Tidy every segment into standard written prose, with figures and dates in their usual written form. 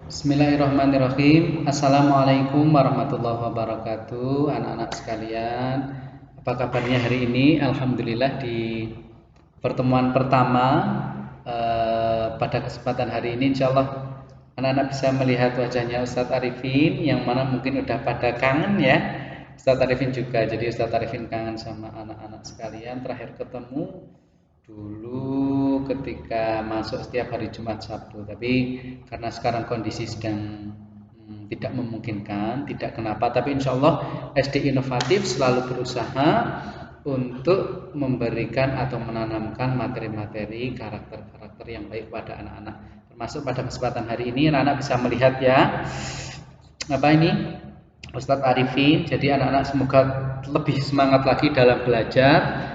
Bismillahirrahmanirrahim. Assalamualaikum warahmatullahi wabarakatuh. Anak-anak sekalian, apa kabarnya hari ini? Alhamdulillah di pertemuan pertama pada kesempatan hari ini insya Allah anak-anak bisa melihat wajahnya Ustadz Arifin yang mana mungkin udah pada kangen ya. Ustadz Arifin juga. Jadi Ustadz Arifin kangen sama anak-anak sekalian. Terakhir ketemu dulu ketika masuk setiap hari Jumat Sabtu, tapi karena sekarang kondisi sedang tidak memungkinkan, tidak kenapa, tapi insya Allah SD Inovatif selalu berusaha untuk memberikan atau menanamkan materi-materi karakter-karakter yang baik pada anak-anak. Termasuk pada kesempatan hari ini anak-anak bisa melihat ya apa ini Ustadz Arifin. Jadi anak-anak semoga lebih semangat lagi dalam belajar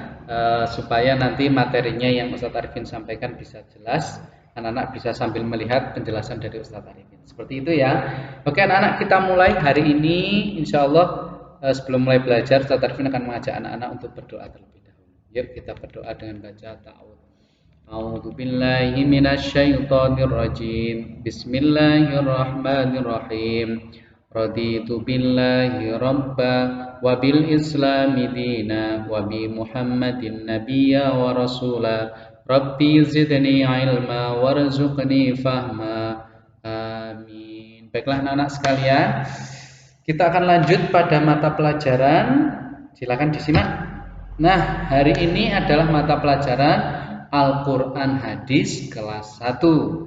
supaya nanti materinya yang Ustadz Arifin sampaikan bisa jelas. Anak-anak bisa sambil melihat penjelasan dari Ustadz Arifin. Seperti itu ya. Oke anak-anak, kita mulai hari ini. Insya Allah sebelum mulai belajar Ustadz Arifin akan mengajak anak-anak untuk berdoa terlebih dahulu. Yuk kita berdoa dengan baca ta'awudz. A'udzu billahi minasyaitonir rajim. Bismillahirrahmanirrahim. Raditu billahi rabba wa bil islami dina wa bi Muhammadin nabiyya wa rasula. Rabbi zidni ilma warzuqni fahma. Amin. Baiklah anak-anak sekalian, kita akan lanjut pada mata pelajaran. Silakan disimak. Nah, hari ini adalah mata pelajaran Al-Quran Hadis kelas 1.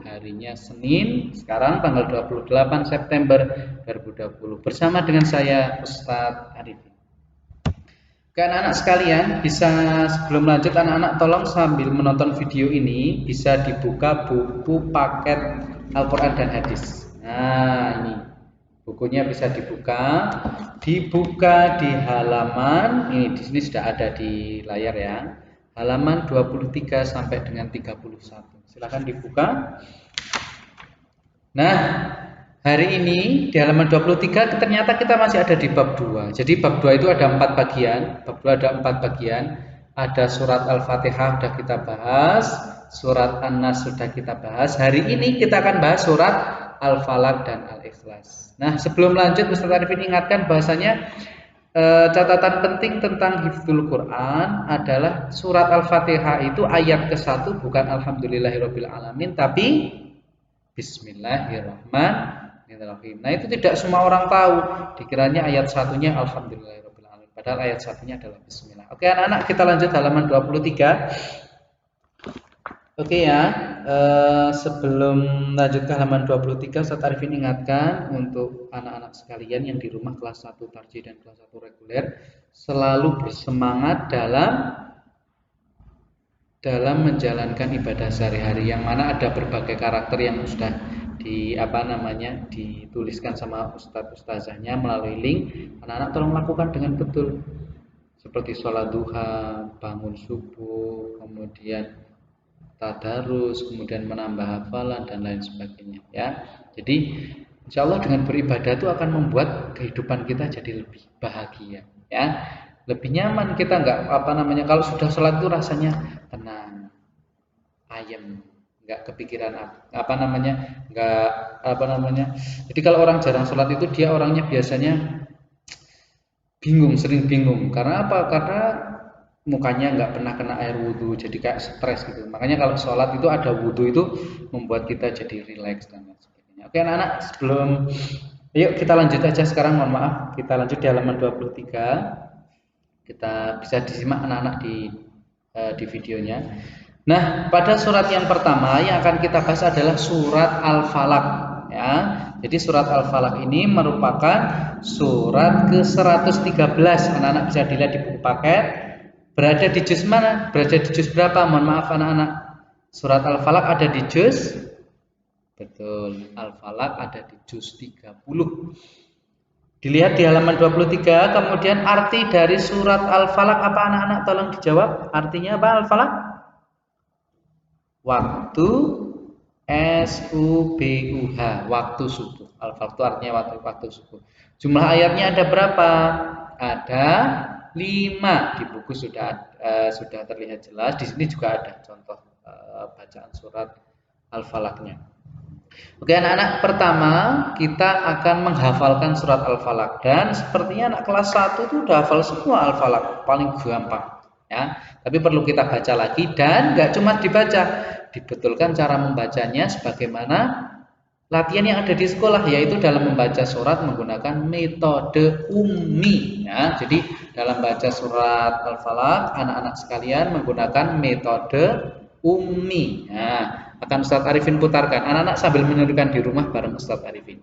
Harinya Senin, sekarang tanggal 28 September 2020. Bersama dengan saya Ustadz Arifin. Oke anak-anak sekalian, bisa sebelum lanjut anak-anak tolong sambil menonton video ini bisa dibuka buku paket Al-Quran dan Hadis. Nah ini bukunya bisa dibuka di halaman ini, di sini sudah ada di layar ya, halaman 23 sampai dengan 31. Silahkan dibuka. Nah, hari ini di halaman 23 ternyata kita masih ada di bab 2. Jadi bab 2 itu ada 4 bagian. Bab 2 ada 4 bagian. Ada surat Al-Fatihah sudah kita bahas, surat An-Nas sudah kita bahas. Hari ini kita akan bahas surat Al-Falaq dan Al-Ikhlas. Nah, sebelum lanjut Ustaz Arifin ingatkan bahasanya catatan penting tentang hifdzul Quran adalah surat Al-Fatihah itu ayat ke-1 bukan Alhamdulillahirabbil alamin tapi Bismillahirrahmanirrahim. Nah itu tidak semua orang tahu. Dikiranya ayat satunya Alhamdulillahirabbil alamin. Padahal ayat satunya adalah Bismillah. Oke anak-anak, kita lanjut halaman 23. Oke ya, sebelum lanjut ke halaman 23, Ustaz Arifin ingatkan untuk anak-anak sekalian yang di rumah kelas 1 tarjih dan kelas 1 reguler selalu bersemangat dalam menjalankan ibadah sehari-hari, yang mana ada berbagai karakter yang sudah dituliskan sama ustadz ustazahnya melalui link. Anak-anak tolong lakukan dengan betul, seperti sholat duha, bangun subuh, kemudian tadarus, kemudian menambah hafalan dan lain sebagainya ya. Jadi insya Allah dengan beribadah itu akan membuat kehidupan kita jadi lebih bahagia ya, lebih nyaman. Kita kalau sudah sholat itu rasanya tenang, ayem, nggak kepikiran jadi kalau orang jarang sholat itu dia orangnya biasanya bingung, sering bingung. Karena apa? Karena mukanya nggak pernah kena air wudhu, jadi kayak stres gitu. Makanya kalau sholat itu ada wudhu itu membuat kita jadi rileks dan lain sebagainya. Oke anak-anak, yuk kita lanjut aja sekarang. Mohon maaf, kita lanjut di halaman 23. Kita bisa disimak anak-anak di videonya. Nah, pada surat yang pertama yang akan kita bahas adalah surat Al-Falaq ya. Jadi surat Al-Falaq ini merupakan surat ke-113. Anak-anak bisa dilihat di buku paket. Berada di juz mana? Berada di juz berapa? Mohon maaf anak-anak. Surat Al-Falaq ada di juz, betul, Al-Falaq ada di juz 30. Dilihat di halaman 23, kemudian arti dari surat Al-Falaq apa anak-anak? Tolong dijawab. Artinya apa Al-Falaq? Waktu SUBUH, waktu subuh. Al-Falaq itu artinya waktu subuh. Jumlah ayatnya ada berapa? Ada 5. Di buku sudah terlihat jelas. Di sini juga ada contoh bacaan surat Al-Falaqnya. Oke anak-anak, pertama kita akan menghafalkan surat Al-Falaq dan sepertinya anak kelas 1 itu udah hafal semua Al-Falaq, paling gampang ya. Tapi perlu kita baca lagi dan nggak cuma dibaca, dibetulkan cara membacanya sebagaimana latihan yang ada di sekolah, yaitu dalam membaca surat menggunakan metode ummi ya. Jadi dalam baca surat Al-Falaq anak-anak sekalian menggunakan metode ummi. Nah, akan Ustadz Arifin putarkan. Anak-anak sambil menirukan di rumah bareng Ustadz Arifin.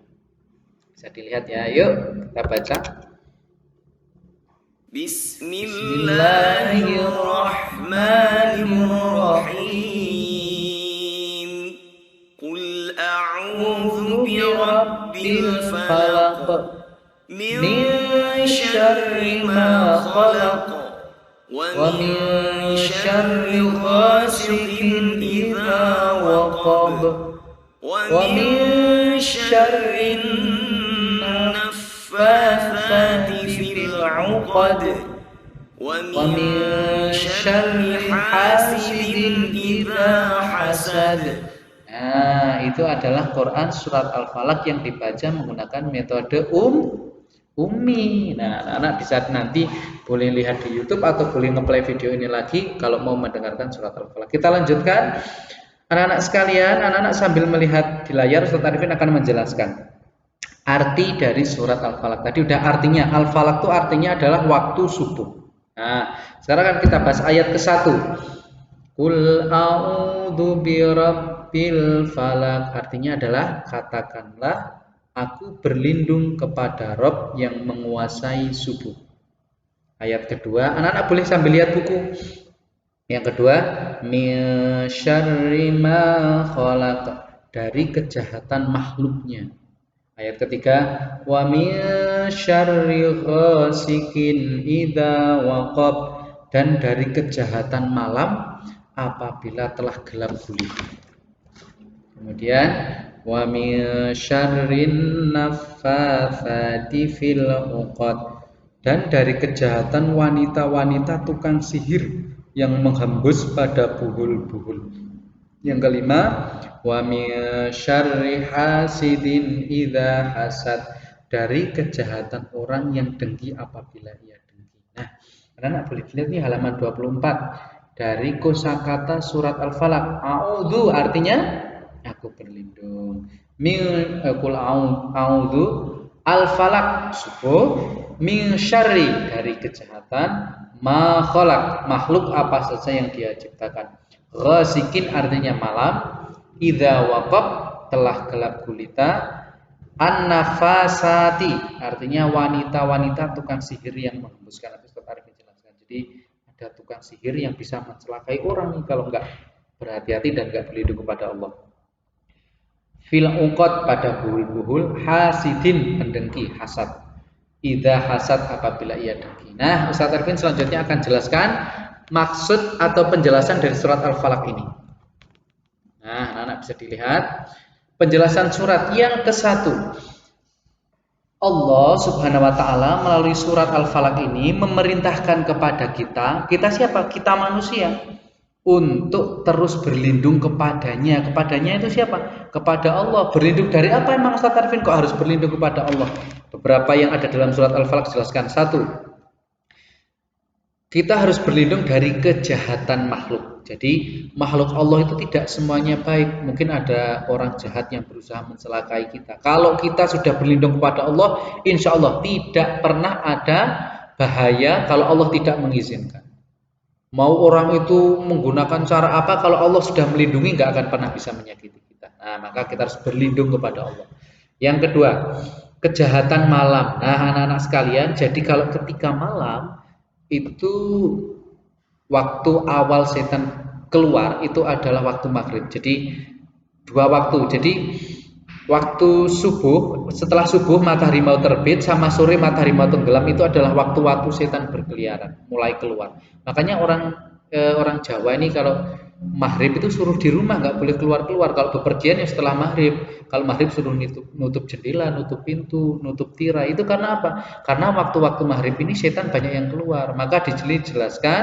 Bisa dilihat ya. Yuk kita baca. Bismillahirrahmanirrahim. Qul a'udzu birabbil falaq min syarri ma khalaq wa min syarri ghasiqin idza waqab wa min syarri naffatsati fil 'uqad wa min syarri hasidin idza hasad. Nah, itu adalah Quran surat Al-Falaq yang dibaca menggunakan metode ummi. Nah, anak-anak bisa nanti boleh lihat di YouTube atau boleh ngeplay video ini lagi kalau mau mendengarkan surat Al-Falaq. Kita lanjutkan. Anak-anak sekalian, anak-anak sambil melihat di layar, Ustaz Arifin akan menjelaskan arti dari surat Al-Falaq. Tadi udah artinya, Al-Falaq itu artinya adalah waktu subuh. Nah, sekarang kan kita bahas ayat ke-1. Qul a'udzu birabbil falaq. Artinya adalah katakanlah aku berlindung kepada Rabb yang menguasai subuh. Ayat kedua, anak-anak boleh sambil lihat buku. Yang kedua, min syarri ma khalaq, dari kejahatan makhluknya. Ayat ketiga, wa min syarri ghasikin idza waqab, dan dari kejahatan malam apabila telah gelap gulita. Kemudian wa min syarrin naffatsati fil 'uqad, dan dari kejahatan wanita-wanita tukang sihir yang menghembus pada buhul-buhul. Yang kelima, wa min syarri hasidin idza hasad, dari kejahatan orang yang dengki apabila ia dengki. Nah, anak-anak boleh lihat nih halaman 24 dari kosakata surat Al-Falaq. A'udzu artinya aku berlindung. Qul a'udzu al-falaq subuh, min syarri dari kejahatan, ma khalaq makhluk apa saja yang dia ciptakan. Ghasikin artinya malam, idza waqab telah gelap gulita, an-nafasati artinya wanita-wanita tukang sihir yang menghembuskan. Nanti Ustaz Arif jelaskan. Jadi ada tukang sihir yang bisa mencelakai orang kalau enggak berhati-hati dan enggak berlindung kepada Allah. Fil uqad pada buhul-buhul, hasidin pendengki, hasad. Idza hasad apabila ia dengki. Nah, Ustaz Arifin selanjutnya akan jelaskan maksud atau penjelasan dari surat Al-Falaq ini. Nah, anak-anak bisa dilihat penjelasan surat yang ke-1. Allah Subhanahu wa taala melalui surat Al-Falaq ini memerintahkan kepada kita siapa? Kita manusia, untuk terus berlindung kepadanya. Kepadanya itu siapa? Kepada Allah. Berlindung dari apa emang Ustaz Arifin kok harus berlindung kepada Allah? Beberapa yang ada dalam surat Al-Falaq jelaskan. 1, kita harus berlindung dari kejahatan makhluk. Jadi makhluk Allah itu tidak semuanya baik. Mungkin ada orang jahat yang berusaha mencelakai kita. Kalau kita sudah berlindung kepada Allah, insya Allah tidak pernah ada bahaya kalau Allah tidak mengizinkan. Mau orang itu menggunakan cara apa, kalau Allah sudah melindungi nggak akan pernah bisa menyakiti kita. Nah, maka kita harus berlindung kepada Allah. Yang kedua, kejahatan malam. Nah, anak-anak sekalian, jadi kalau ketika malam itu waktu awal setan keluar itu adalah waktu maghrib. Jadi dua waktu. Jadi waktu subuh, setelah subuh matahari mau terbit sama sore matahari mau tenggelam itu adalah waktu-waktu setan berkeliaran, mulai keluar. Makanya orang Jawa ini kalau maghrib itu suruh di rumah, nggak boleh keluar-keluar. Kalau bepergian ya setelah maghrib. Kalau maghrib suruh nutup jendela, nutup pintu, nutup tirai. Itu karena apa? Karena waktu-waktu maghrib ini setan banyak yang keluar. Maka dijelaskan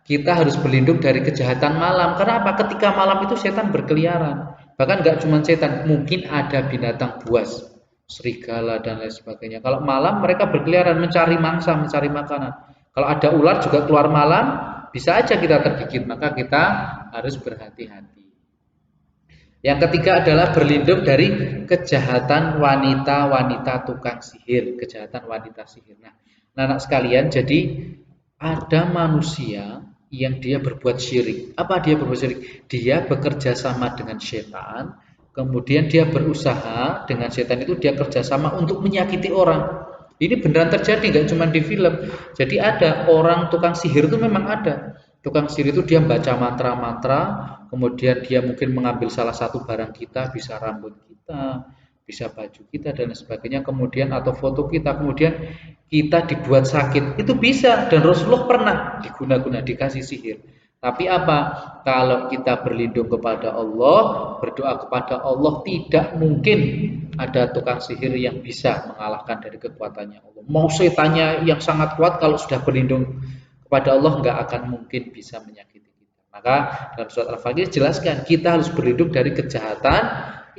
kita harus berlindung dari kejahatan malam. Karena apa? Ketika malam itu setan berkeliaran. Bahkan nggak cuma setan, mungkin ada binatang buas, serigala dan lain sebagainya. Kalau malam mereka berkeliaran mencari mangsa, mencari makanan. Kalau ada ular juga keluar malam, bisa aja kita tergigit, maka kita harus berhati-hati. Yang ketiga adalah berlindung dari kejahatan wanita-wanita tukang sihir, kejahatan wanita sihir. Nah, anak sekalian, jadi ada manusia yang dia berbuat syirik. Apa dia berbuat syirik? Dia bekerja sama dengan setan, kemudian dia berusaha dengan setan itu dia kerjasama untuk menyakiti orang. Ini beneran terjadi, nggak cuma di film. Jadi ada orang tukang sihir itu memang ada. Tukang sihir itu dia baca mantra-mantra, kemudian dia mungkin mengambil salah satu barang kita, bisa rambut kita, bisa baju kita dan sebagainya, kemudian atau foto kita, kemudian kita dibuat sakit. Itu bisa, dan Rasulullah pernah diguna-guna dikasih sihir. Tapi apa? Kalau kita berlindung kepada Allah, berdoa kepada Allah, tidak mungkin ada tukang sihir yang bisa mengalahkan dari kekuatannya Allah. Mau setannya yang sangat kuat, kalau sudah berlindung kepada Allah nggak akan mungkin bisa menyakiti kita. Maka dalam surat Al-Falaq dijelaskan kita harus berlindung dari kejahatan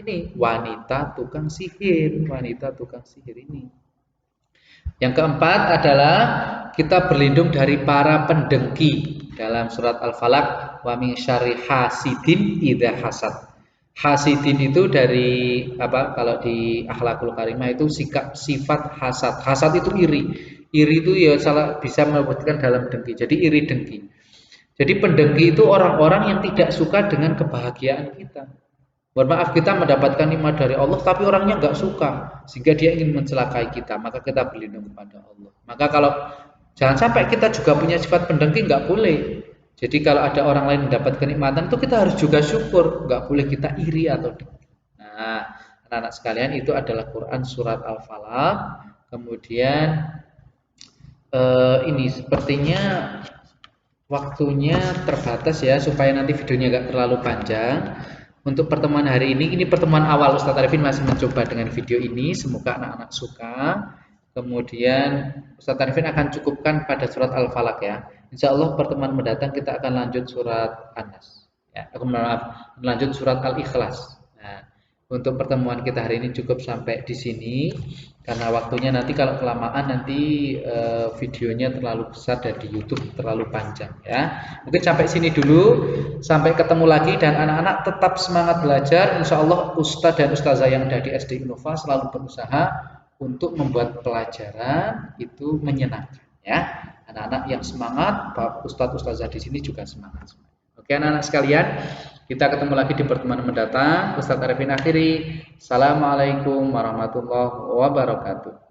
ini wanita tukang sihir, wanita tukang sihir ini. Yang keempat adalah kita berlindung dari para pendengki. Dalam surat Al-Falaq, wa min syarri hasidin idza hasad. Hasidin itu dari apa? Kalau di Akhlaqul Karimah itu sikap sifat hasad. Hasad itu iri. Iri itu ya salah bisa menyebutkan dalam dengki. Jadi iri dengki. Jadi pendengki itu orang-orang yang tidak suka dengan kebahagiaan kita. Mohon maaf, kita mendapatkan nikmat dari Allah tapi orangnya nggak suka sehingga dia ingin mencelakai kita, maka kita berlindung kepada Allah. Maka kalau jangan sampai kita juga punya sifat pendengki, nggak boleh. Jadi kalau ada orang lain mendapat kenikmatan itu kita harus juga syukur, nggak boleh kita iri atau dengki. Nah, anak-anak sekalian, itu adalah Quran surat Al-Falaq. Kemudian ini sepertinya waktunya terbatas ya, supaya nanti videonya nggak terlalu panjang. Untuk pertemuan hari ini pertemuan awal, Ustadz Arifin masih mencoba dengan video ini, semoga anak-anak suka. Kemudian Ustadz Arifin akan cukupkan pada surat Al-Falaq ya. Insya Allah pertemuan mendatang kita akan lanjut surat An-Nas. Ya, aku maaf, lanjut surat Al-Ikhlas. Nah, untuk pertemuan kita hari ini cukup sampai di sini. Karena waktunya nanti kalau kelamaan nanti videonya terlalu besar dan di YouTube terlalu panjang ya. Mungkin sampai sini dulu, sampai ketemu lagi, dan anak-anak tetap semangat belajar. Insya Allah Ustadz dan Ustazah yang ada di SD Innova selalu berusaha untuk membuat pelajaran itu menyenangkan ya. Anak-anak yang semangat, Pak Ustadz Ustazah di sini juga semangat. Oke anak-anak sekalian, kita ketemu lagi di pertemuan mendatang. Ustadz Arifin akhiri. Assalamualaikum warahmatullahi wabarakatuh.